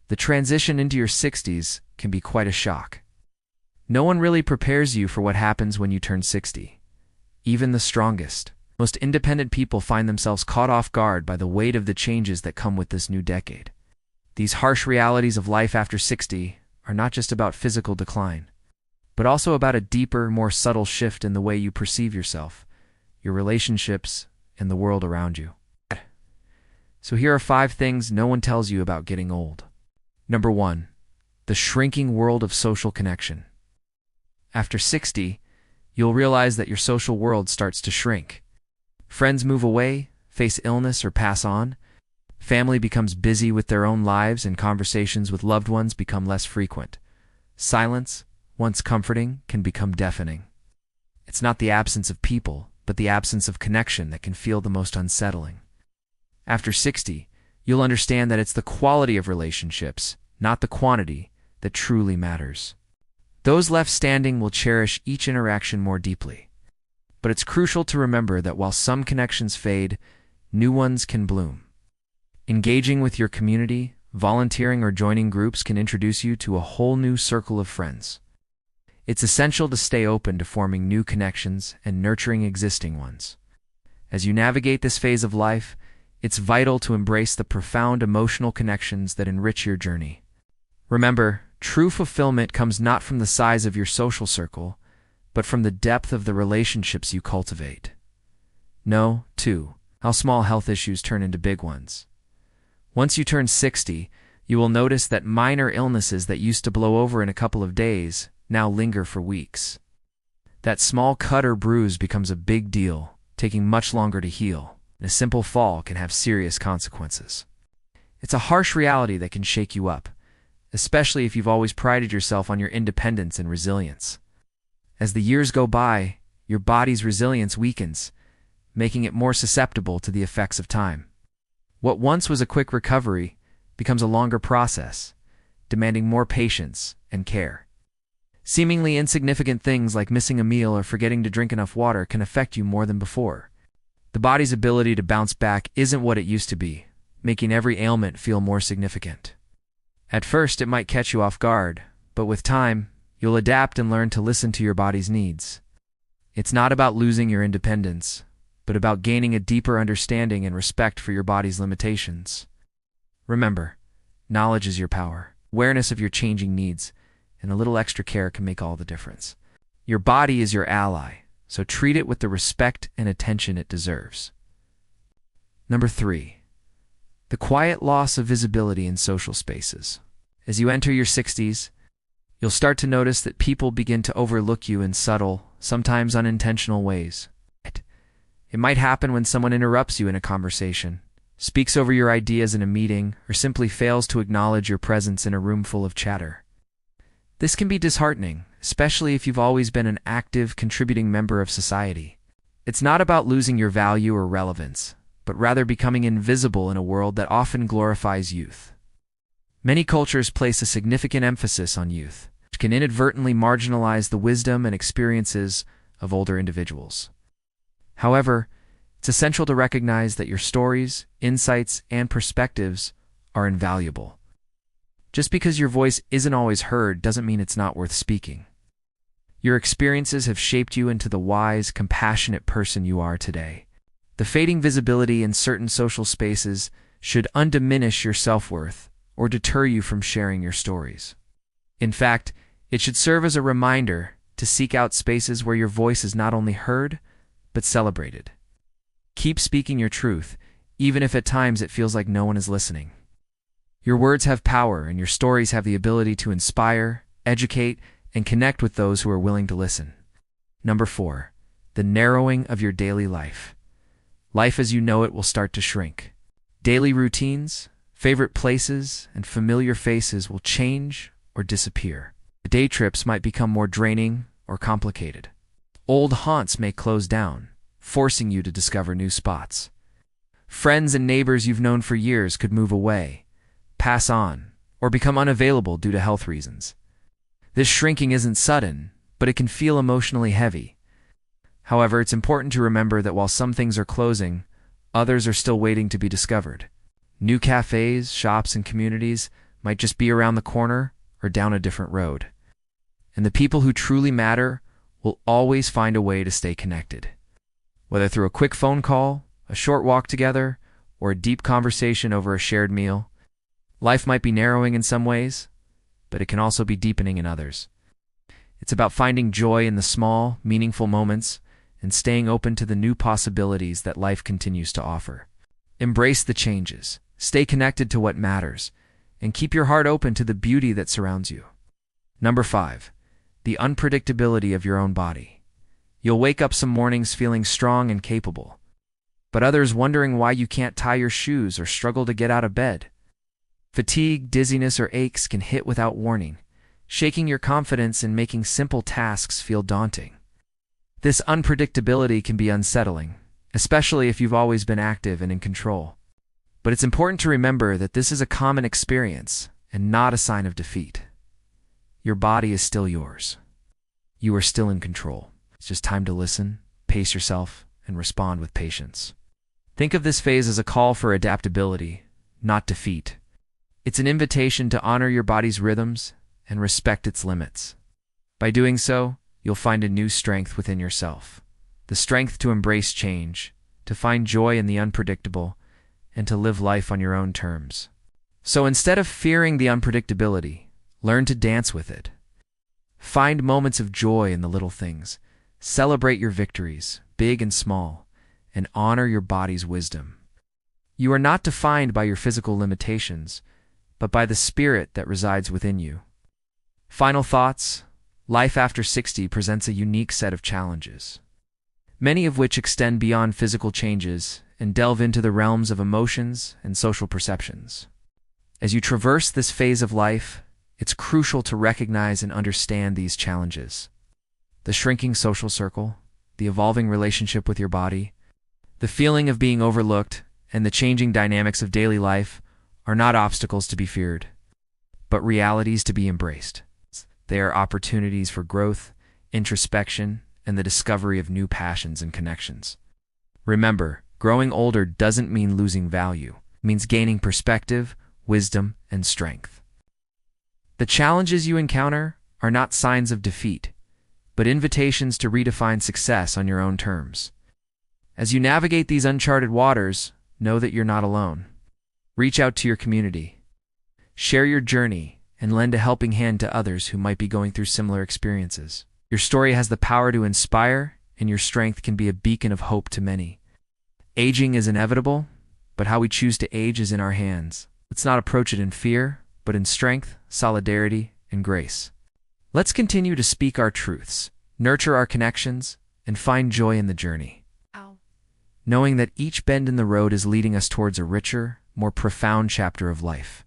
The transition into your 60s can be quite a shock. No one really prepares you for what happens when you turn 60. Even the strongest, most independent people find themselves caught off guard by the weight of the changes that come with this new decade. These harsh realities of life after 60 are not just about physical decline, but also about a deeper, more subtle shift in the way you perceive yourself, your relationships, and the world around you. So here are 5 things no one tells you about getting old. Number 1, the shrinking world of social connection. After 60, you'll realize that your social world starts to shrink. Friends move away, face illness, or pass on. Family becomes busy with their own lives, and conversations with loved ones become less frequent. Silence, once comforting, can become deafening. It's not the absence of people, but the absence of connection that can feel the most unsettling. After 60, you'll understand that it's the quality of relationships, not the quantity, that truly matters. Those left standing will cherish each interaction more deeply. But it's crucial to remember that while some connections fade, new ones can bloom. Engaging with your community, volunteering, or joining groups can introduce you to a whole new circle of friends. It's essential to stay open to forming new connections and nurturing existing ones. As you navigate this phase of life, it's vital to embrace the profound emotional connections that enrich your journey. Remember, true fulfillment comes not from the size of your social circle, but from the depth of the relationships you cultivate. Know, too, how small health issues turn into big ones. Once you turn 60, you will notice that minor illnesses that used to blow over in a couple of days now linger for weeks. That small cut or bruise becomes a big deal, taking much longer to heal, and a simple fall can have serious consequences. It's a harsh reality that can shake you up, especially if you've always prided yourself on your independence and resilience. As the years go by, your body's resilience weakens, making it more susceptible to the effects of time. What once was a quick recovery becomes a longer process, demanding more patience and care. Seemingly insignificant things like missing a meal or forgetting to drink enough water can affect you more than before. The body's ability to bounce back isn't what it used to be, making every ailment feel more significant. At first, it might catch you off guard, but with time, you'll adapt and learn to listen to your body's needs. It's not about losing your independence, but about gaining a deeper understanding and respect for your body's limitations. Remember, knowledge is your power. Awareness of your changing needs, and a little extra care can make all the difference. Your body is your ally, so treat it with the respect and attention it deserves. Number 3, the quiet loss of visibility in social spaces. As you enter your 60s, you'll start to notice that people begin to overlook you in subtle, sometimes unintentional ways. It might happen when someone interrupts you in a conversation, speaks over your ideas in a meeting, or simply fails to acknowledge your presence in a room full of chatter. This can be disheartening, especially if you've always been an active, contributing member of society. It's not about losing your value or relevance, but rather becoming invisible in a world that often glorifies youth. Many cultures place a significant emphasis on youth, which can inadvertently marginalize the wisdom and experiences of older individuals. However, it's essential to recognize that your stories, insights, and perspectives are invaluable. Just because your voice isn't always heard doesn't mean it's not worth speaking. Your experiences have shaped you into the wise, compassionate person you are today. The fading visibility in certain social spaces should undiminish your self-worth or deter you from sharing your stories. In fact, it should serve as a reminder to seek out spaces where your voice is not only heard, but celebrated. Keep speaking your truth, even if at times it feels like no one is listening. Your words have power, and your stories have the ability to inspire, educate, and connect with those who are willing to listen. Number 4, the narrowing of your daily life. Life as you know it will start to shrink. Daily routines, favorite places, and familiar faces will change or disappear. Day trips might become more draining or complicated. Old haunts may close down, forcing you to discover new spots. Friends and neighbors you've known for years could move away, pass on, or become unavailable due to health reasons. This shrinking isn't sudden, but it can feel emotionally heavy. However, it's important to remember that while some things are closing, others are still waiting to be discovered. New cafes, shops, and communities might just be around the corner or down a different road. And the people who truly matter will always find a way to stay connected. Whether through a quick phone call, a short walk together, or a deep conversation over a shared meal, life might be narrowing in some ways, but it can also be deepening in others. It's about finding joy in the small, meaningful moments and staying open to the new possibilities that life continues to offer. Embrace the changes, stay connected to what matters, and keep your heart open to the beauty that surrounds you. Number 5, the unpredictability of your own body. You'll wake up some mornings feeling strong and capable, but others wondering why you can't tie your shoes or struggle to get out of bed. Fatigue, dizziness, or aches can hit without warning, shaking your confidence and making simple tasks feel daunting. This unpredictability can be unsettling, especially if you've always been active and in control. But it's important to remember that this is a common experience and not a sign of defeat. Your body is still yours. You are still in control. It's just time to listen, pace yourself, and respond with patience. Think of this phase as a call for adaptability, not defeat. It's an invitation to honor your body's rhythms and respect its limits. By doing so, you'll find a new strength within yourself. The strength to embrace change, to find joy in the unpredictable, and to live life on your own terms. So instead of fearing the unpredictability, learn to dance with it. Find moments of joy in the little things. Celebrate your victories, big and small, and honor your body's wisdom. You are not defined by your physical limitations, but by the spirit that resides within you. Final thoughts. Life after 60 presents a unique set of challenges, many of which extend beyond physical changes and delve into the realms of emotions and social perceptions. As you traverse this phase of life, it's crucial to recognize and understand these challenges. The shrinking social circle, the evolving relationship with your body, the feeling of being overlooked, and the changing dynamics of daily life are not obstacles to be feared, but realities to be embraced. They are opportunities for growth, introspection, and the discovery of new passions and connections. Remember, growing older doesn't mean losing value. It means gaining perspective, wisdom, and strength. The challenges you encounter are not signs of defeat, but invitations to redefine success on your own terms. As you navigate these uncharted waters, know that you're not alone. Reach out to your community. Share your journey and lend a helping hand to others who might be going through similar experiences. Your story has the power to inspire, and your strength can be a beacon of hope to many. Aging is inevitable, but how we choose to age is in our hands. Let's not approach it in fear, but in strength, solidarity, and grace. Let's continue to speak our truths, nurture our connections, and find joy in the journey. Knowing that each bend in the road is leading us towards a richer, more profound chapter of life.